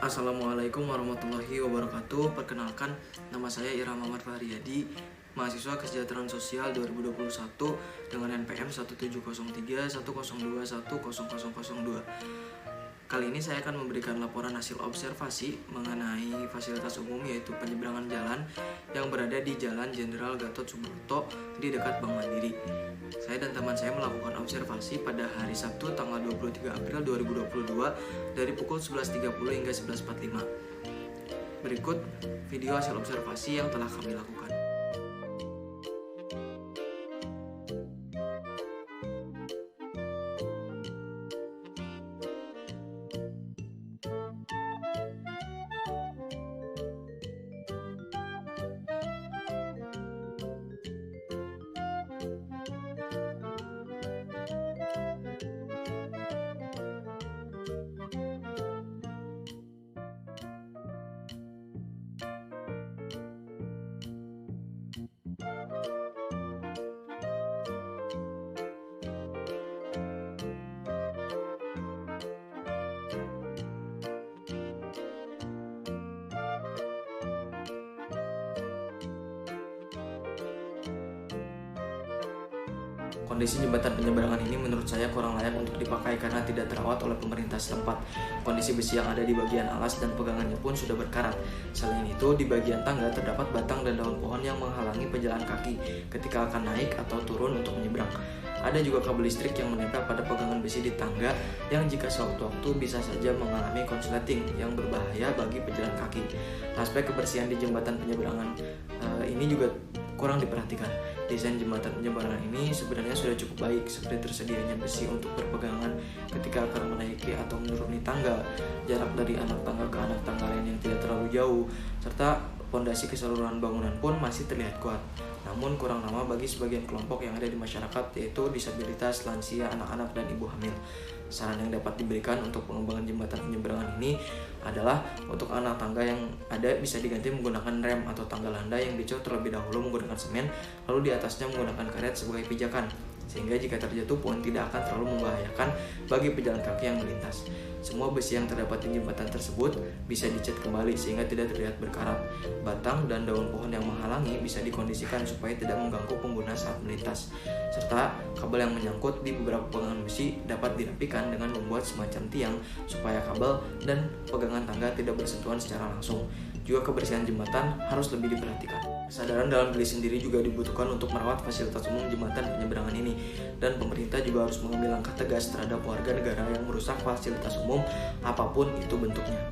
Assalamualaikum warahmatullahi wabarakatuh. Perkenalkan, nama saya Irham Ahmad Fahriyadi, mahasiswa Kesejahteraan Sosial 2021 dengan NPM 1703102100002. Kali ini saya akan memberikan laporan hasil observasi mengenai fasilitas umum, yaitu penyeberangan jalan yang berada di Jalan Jenderal Gatot Subroto di dekat Bank Mandiri. Saya dan teman saya melakukan observasi pada hari Sabtu tanggal 23 April 2022 dari pukul 11.30 hingga 11.45. Berikut video hasil observasi yang telah kami lakukan. Kondisi jembatan penyeberangan ini menurut saya kurang layak untuk dipakai karena tidak terawat oleh pemerintah setempat. Kondisi besi yang ada di bagian alas dan pegangannya pun sudah berkarat. Selain itu, di bagian tangga terdapat batang dan daun pohon yang menghalangi pejalan kaki ketika akan naik atau turun untuk menyeberang. Ada juga kabel listrik yang menempel pada pegangan besi di tangga yang jika sewaktu-waktu bisa saja mengalami konsleting yang berbahaya bagi pejalan kaki. Aspek kebersihan di jembatan penyeberangan ini juga kurang diperhatikan. Desain jembatan penyeberangan ini sebenarnya sudah cukup baik, seperti tersedianya besi untuk berpegangan ketika akan menaiki atau menuruni tangga, jarak dari anak tangga ke anak tangga lain yang tidak terlalu jauh, serta pondasi keseluruhan bangunan pun masih terlihat kuat. Namun kurang ramah bagi sebagian kelompok yang ada di masyarakat, yaitu disabilitas, lansia, anak-anak, dan ibu hamil. Saran yang dapat diberikan untuk pengembangan jembatan penyeberangan ini adalah untuk anak tangga yang ada bisa diganti menggunakan rem atau tangga landai yang dicor terlebih dahulu menggunakan semen, lalu di atasnya menggunakan karet sebagai pijakan, sehingga jika terjatuh pun tidak akan terlalu membahayakan bagi pejalan kaki yang melintas. Semua besi yang terdapat di jembatan tersebut bisa dicat kembali sehingga tidak terlihat berkarat. Batang dan daun pohon yang menghalangi bisa dikondisikan supaya tidak mengganggu pengguna saat melintas. Serta kabel yang menyangkut di beberapa pegangan besi dapat dirapikan dengan membuat semacam tiang supaya kabel dan pegangan tangga tidak bersentuhan secara langsung. Juga kebersihan jembatan harus lebih diperhatikan. Kesadaran dalam diri sendiri juga dibutuhkan untuk merawat fasilitas umum jembatan penyeberangan ini, dan pemerintah juga harus mengambil langkah tegas terhadap warga negara yang merusak fasilitas umum apapun itu bentuknya.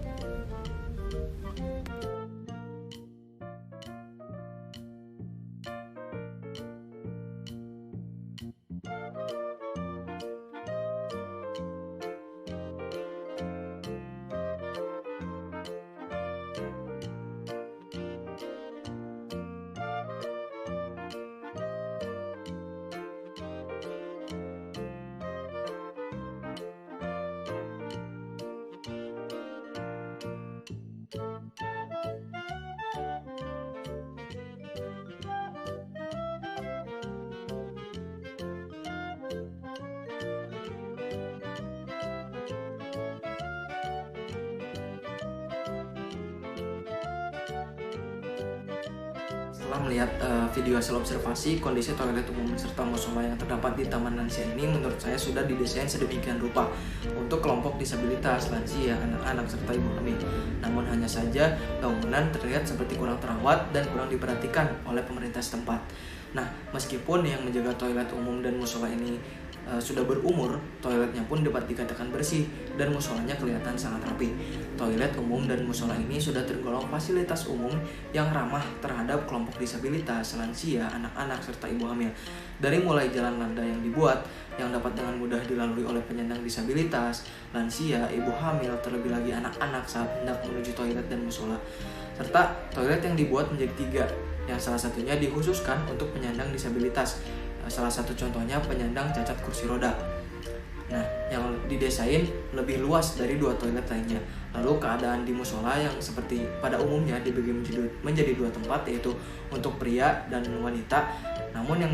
Setelah melihat video hasil observasi, kondisi toilet umum serta musola yang terdapat di Taman Lansia ini menurut saya sudah didesain sedemikian rupa untuk kelompok disabilitas, lansia, anak-anak, serta ibu hamil. Namun hanya saja bangunan terlihat seperti kurang terawat dan kurang diperhatikan oleh pemerintah setempat. Nah, meskipun yang menjaga toilet umum dan musola ini sudah berumur, toiletnya pun dapat dikatakan bersih dan musolanya kelihatan sangat rapi. Toilet umum dan musola ini sudah tergolong fasilitas umum yang ramah terhadap kelompok disabilitas, lansia, anak-anak, serta ibu hamil. Dari mulai jalan landai yang dibuat yang dapat dengan mudah dilalui oleh penyandang disabilitas, lansia, ibu hamil, terlebih lagi anak-anak saat hendak menuju toilet dan musola. Serta toilet yang dibuat menjadi 3, yang salah satunya dikhususkan untuk penyandang disabilitas. Salah satu contohnya penyandang cacat kursi roda. Nah, yang didesain lebih luas dari 2 toilet lainnya. Lalu keadaan di musola yang seperti pada umumnya dibagi menjadi 2 tempat, yaitu untuk pria dan wanita. Namun yang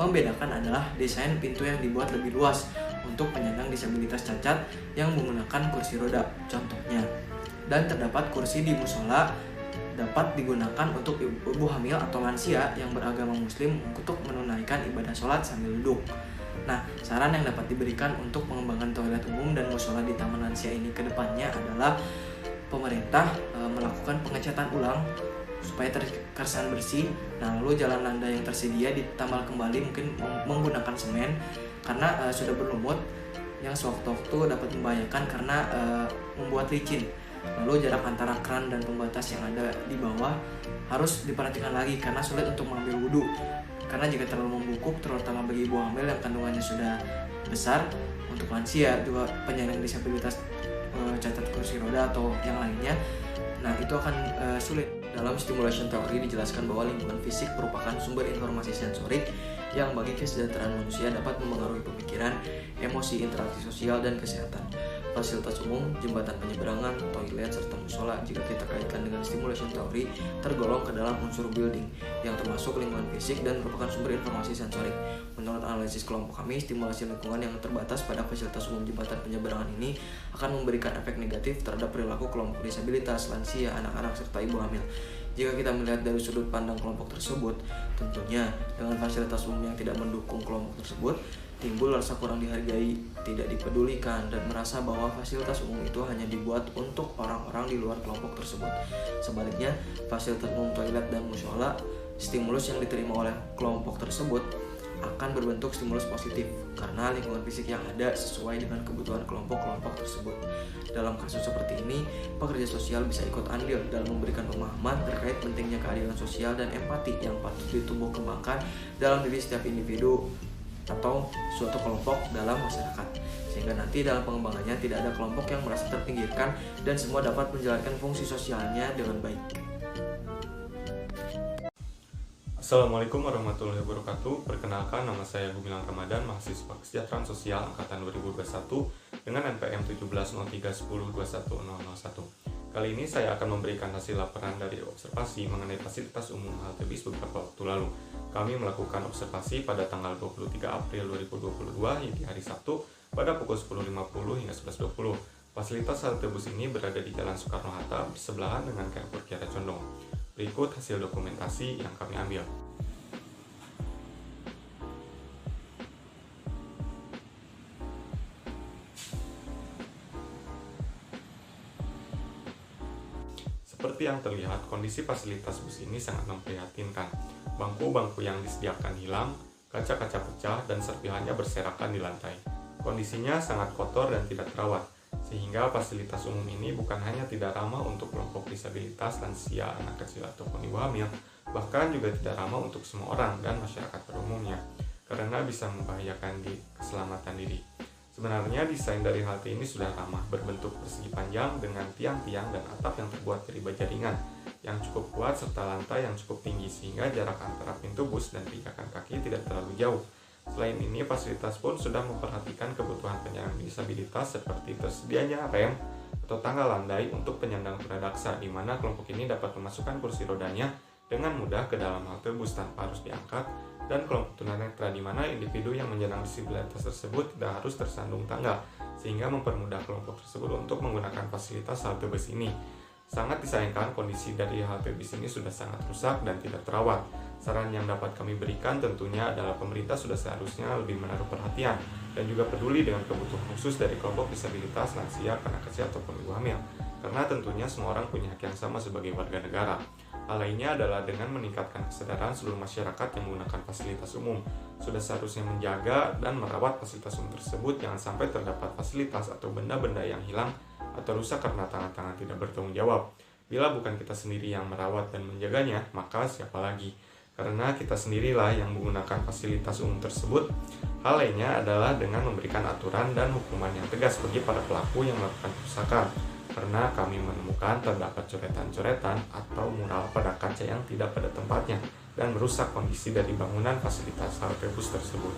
membedakan adalah desain pintu yang dibuat lebih luas untuk penyandang disabilitas cacat yang menggunakan kursi roda. Contohnya, Dan terdapat kursi di musola dapat digunakan untuk ibu hamil atau lansia yang beragama muslim untuk menunaikan ibadah sholat sambil duduk. Nah, saran yang dapat diberikan untuk pengembangan toilet umum dan musola di taman lansia ini ke depannya adalah pemerintah melakukan pengecatan ulang supaya terkesan bersih. Nah, lalu jalan landai yang tersedia ditambal kembali mungkin menggunakan semen karena sudah berlumut yang sewaktu-waktu dapat membahayakan karena membuat licin. Lalu jarak antara keran dan pembatas yang ada di bawah harus diperhatikan lagi karena sulit untuk mengambil wudhu. Karena jika terlalu membungkuk, terutama bagi ibu hamil yang kandungannya sudah besar, untuk lansia juga penyandang disabilitas cacat kursi roda atau yang lainnya, nah itu akan sulit. Dalam stimulation theory dijelaskan bahwa lingkungan fisik merupakan sumber informasi sensorik yang bagi kesejahteraan manusia dapat memengaruhi pemikiran, emosi, interaksi sosial, dan kesehatan. Fasilitas umum, jembatan penyeberangan, toilet, serta musola jika kita kaitkan dengan stimulation theory tergolong ke dalam unsur building yang termasuk lingkungan fisik dan merupakan sumber informasi sensorik. Menurut analisis kelompok kami, stimulasi lingkungan yang terbatas pada fasilitas umum jembatan penyeberangan ini akan memberikan efek negatif terhadap perilaku kelompok disabilitas, lansia, anak-anak, serta ibu hamil. Jika kita melihat dari sudut pandang kelompok tersebut, tentunya dengan fasilitas umum yang tidak mendukung kelompok tersebut, timbul rasa kurang dihargai, tidak dipedulikan, dan merasa bahwa fasilitas umum itu hanya dibuat untuk orang-orang di luar kelompok tersebut. Sebaliknya, fasilitas umum toilet dan musola, stimulus yang diterima oleh kelompok tersebut akan berbentuk stimulus positif karena lingkungan fisik yang ada sesuai dengan kebutuhan kelompok-kelompok tersebut. Dalam kasus seperti ini, pekerja sosial bisa ikut andil dalam memberikan pemahaman terkait pentingnya keadilan sosial dan empati yang patut ditumbuh kembangkan dalam diri setiap individu atau suatu kelompok dalam masyarakat, sehingga nanti dalam pengembangannya tidak ada kelompok yang merasa terpinggirkan dan semua dapat menjalankan fungsi sosialnya dengan baik. Assalamualaikum warahmatullahi wabarakatuh. Perkenalkan, nama saya Gumilang Ramadan, mahasiswa Kesejahteraan Sosial Angkatan 2021 dengan NPM 170310210001. Kali ini saya akan memberikan hasil laporan dari observasi mengenai fasilitas umum halte bis beberapa waktu lalu. Kami melakukan observasi pada tanggal 23 April 2022 di hari Sabtu pada pukul 10.50 hingga 11.20. Fasilitas halte bus ini berada di Jalan Soekarno-Hatta bersebelahan dengan Carrefour Kiara Condong. Berikut hasil dokumentasi yang kami ambil. Seperti yang terlihat, kondisi fasilitas bus ini sangat memprihatinkan. Bangku-bangku yang disediakan hilang, kaca-kaca pecah, dan serpihannya berserakan di lantai. Kondisinya sangat kotor dan tidak terawat, sehingga fasilitas umum ini bukan hanya tidak ramah untuk kelompok disabilitas, lansia, anak kecil, ataupun ibu hamil, bahkan juga tidak ramah untuk semua orang dan masyarakat pada umumnya, karena bisa membahayakan keselamatan diri. Sebenarnya desain dari halte ini sudah ramah, berbentuk persegi panjang dengan tiang-tiang dan atap yang terbuat dari baja ringan yang cukup kuat serta lantai yang cukup tinggi sehingga jarak antara pintu bus dan pijakan kaki tidak terlalu jauh. Selain ini, fasilitas pun sudah memperhatikan kebutuhan penyandang disabilitas seperti tersedianya rem atau tangga landai untuk penyandang tunadaksa, di mana kelompok ini dapat memasukkan kursi rodanya dengan mudah ke dalam halte bus tanpa harus diangkat, dan kelompok tunanetra di mana individu yang menyandang disabilitas tersebut tidak harus tersandung tangga, sehingga mempermudah kelompok tersebut untuk menggunakan fasilitas halte bus ini. Sangat disayangkan kondisi dari halte bis ini sudah sangat rusak dan tidak terawat. Saran yang dapat kami berikan tentunya adalah pemerintah sudah seharusnya lebih menaruh perhatian dan juga peduli dengan kebutuhan khusus dari kelompok disabilitas, lansia, anak kecil, ataupun ibu hamil. Karena tentunya semua orang punya hak yang sama sebagai warga negara. Hal lainnya adalah dengan meningkatkan kesadaran seluruh masyarakat yang menggunakan fasilitas umum. Sudah seharusnya menjaga dan merawat fasilitas umum tersebut, jangan sampai terdapat fasilitas atau benda-benda yang hilang atau rusak karena tangan-tangan tidak bertanggung jawab. Bila bukan kita sendiri yang merawat dan menjaganya, maka siapa lagi? Karena kita sendirilah yang menggunakan fasilitas umum tersebut. Hal lainnya adalah dengan memberikan aturan dan hukuman yang tegas bagi para pelaku yang melakukan kerusakan. Karena kami menemukan terdapat coretan-coretan atau mural pada kaca yang tidak pada tempatnya dan merusak kondisi dari bangunan fasilitas halte bus tersebut.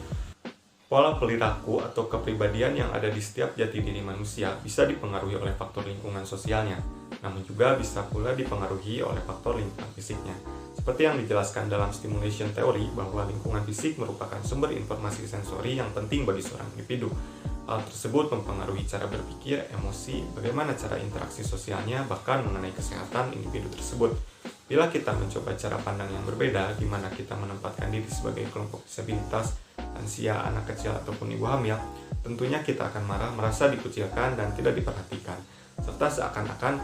Pola perilaku atau kepribadian yang ada di setiap jati diri manusia bisa dipengaruhi oleh faktor lingkungan sosialnya, namun juga bisa pula dipengaruhi oleh faktor lingkungan fisiknya. Seperti yang dijelaskan dalam stimulation theory bahwa lingkungan fisik merupakan sumber informasi sensori yang penting bagi seorang individu. Hal tersebut mempengaruhi cara berpikir, emosi, bagaimana cara interaksi sosialnya, bahkan mengenai kesehatan individu tersebut. Bila kita mencoba cara pandang yang berbeda, di mana kita menempatkan diri sebagai kelompok disabilitas, lansia, anak kecil, ataupun ibu hamil, tentunya kita akan marah, merasa dikucilkan, dan tidak diperhatikan. Serta seakan-akan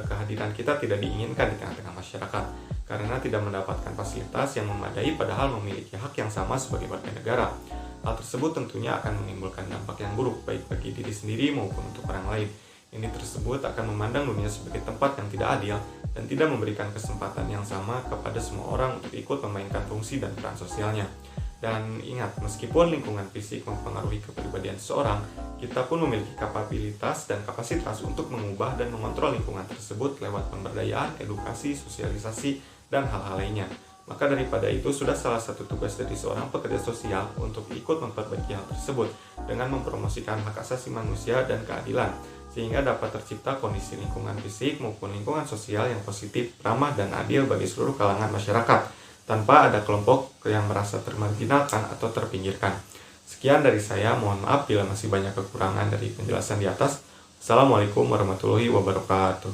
kehadiran kita tidak diinginkan di tengah-tengah masyarakat, karena tidak mendapatkan fasilitas yang memadai padahal memiliki hak yang sama sebagai warga negara. Hal tersebut tentunya akan menimbulkan dampak yang buruk baik bagi diri sendiri maupun untuk orang lain. Ini tersebut akan memandang dunia sebagai tempat yang tidak adil dan tidak memberikan kesempatan yang sama kepada semua orang untuk ikut memainkan fungsi dan peran sosialnya. Dan ingat, meskipun lingkungan fisik mempengaruhi kepribadian seseorang, kita pun memiliki kapabilitas dan kapasitas untuk mengubah dan mengontrol lingkungan tersebut lewat pemberdayaan, edukasi, sosialisasi, dan hal-hal lainnya. Maka daripada itu, sudah salah satu tugas dari seorang pekerja sosial untuk ikut memperbaiki hal tersebut dengan mempromosikan hak asasi manusia dan keadilan, sehingga dapat tercipta kondisi lingkungan fisik maupun lingkungan sosial yang positif, ramah, dan adil bagi seluruh kalangan masyarakat, tanpa ada kelompok yang merasa termarginalkan atau terpinggirkan. Sekian dari saya, mohon maaf bila masih banyak kekurangan dari penjelasan di atas. Assalamualaikum warahmatullahi wabarakatuh.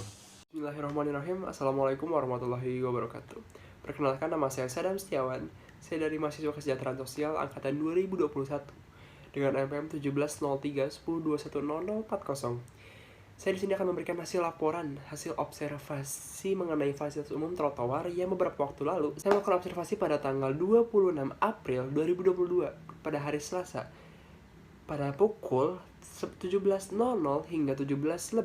Bismillahirrahmanirrahim. Assalamualaikum warahmatullahi wabarakatuh. Perkenalkan, nama saya Sadam Setiawan. Saya dari mahasiswa kesejahteraan sosial angkatan 2021 dengan NPM 170310210040. Saya di sini akan memberikan hasil observasi mengenai fasilitas umum trotoar yang beberapa waktu lalu saya melakukan observasi pada tanggal 26 April 2022 pada hari Selasa pada pukul 17.00 hingga 17.10.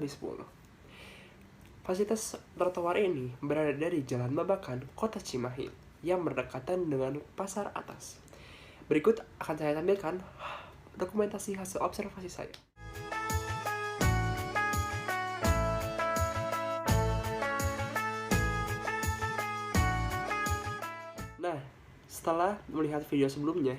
Fasilitas trotoar ini berada dari Jalan Babakan, Kota Cimahi, yang berdekatan dengan Pasar Atas. Berikut akan saya tampilkan dokumentasi hasil observasi saya. Nah, setelah melihat video sebelumnya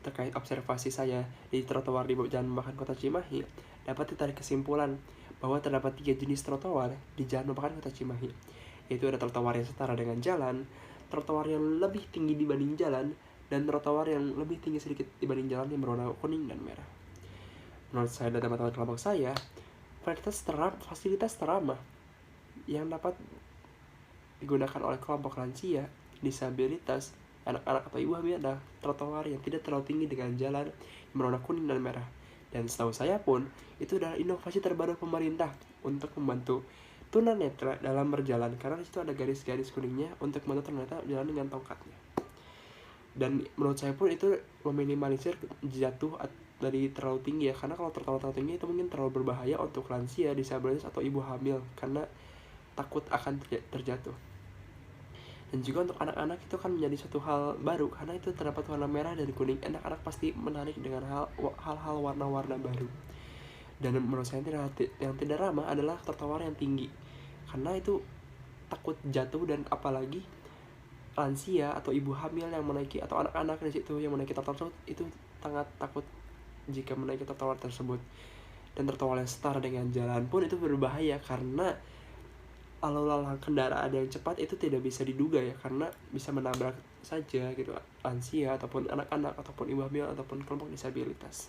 terkait observasi saya di trotoar di Jalan Babakan Kota Cimahi, dapat ditarik kesimpulan bahwa terdapat 3 jenis trotoar di Jalan Babakan Kota Cimahi, yaitu ada trotoar yang setara dengan jalan, trotoar yang lebih tinggi dibanding jalan, dan trotoar yang lebih tinggi sedikit dibanding jalan yang berwarna kuning dan merah. Menurut saya dan teman-teman kelompok saya, fasilitas teramah yang dapat digunakan oleh kelompok lansia, disabilitas, anak-anak atau ibu hamil adalah trotoar yang tidak terlalu tinggi dengan jalan yang berwarna kuning dan merah. Dan setahu saya pun, itu adalah inovasi terbaru pemerintah untuk membantu tunanetra dalam berjalan, karena di situ ada garis-garis kuningnya untuk membantu tunanetra berjalan dengan tongkatnya. Dan menurut saya pun itu meminimalisir jatuh dari terlalu tinggi ya, karena kalau terlalu tinggi itu mungkin terlalu berbahaya untuk lansia, disabilitas atau ibu hamil karena takut akan terjatuh. Dan juga untuk anak-anak itu kan menjadi suatu hal baru, karena itu terdapat warna merah dan kuning. Anak-anak pasti menarik dengan hal-hal warna-warna baru. Dan menurut saya yang tidak ramah adalah trotoar yang tinggi, karena itu takut jatuh, dan apalagi lansia atau ibu hamil yang menaiki atau anak-anak di situ yang menaiki trotoar tersebut itu sangat takut jika menaiki trotoar tersebut. Dan trotoar yang setara dengan jalan pun itu berbahaya, karena lalu lalang kendaraan yang cepat itu tidak bisa diduga ya, karena bisa menabrak saja gitu lansia ataupun anak-anak ataupun ibu hamil ataupun kelompok disabilitas.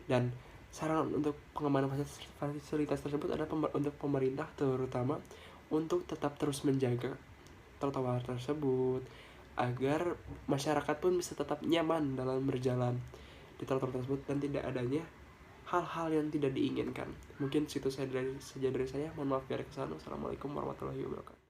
Dan saran untuk pengembangan fasilitas tersebut adalah untuk pemerintah terutama untuk tetap terus menjaga trotoar tersebut agar masyarakat pun bisa tetap nyaman dalam berjalan di trotoar tersebut dan tidak adanya hal-hal yang tidak diinginkan. Mungkin situ saja dari saya. Mohon maaf dari kesalahan. Assalamualaikum warahmatullahi wabarakatuh.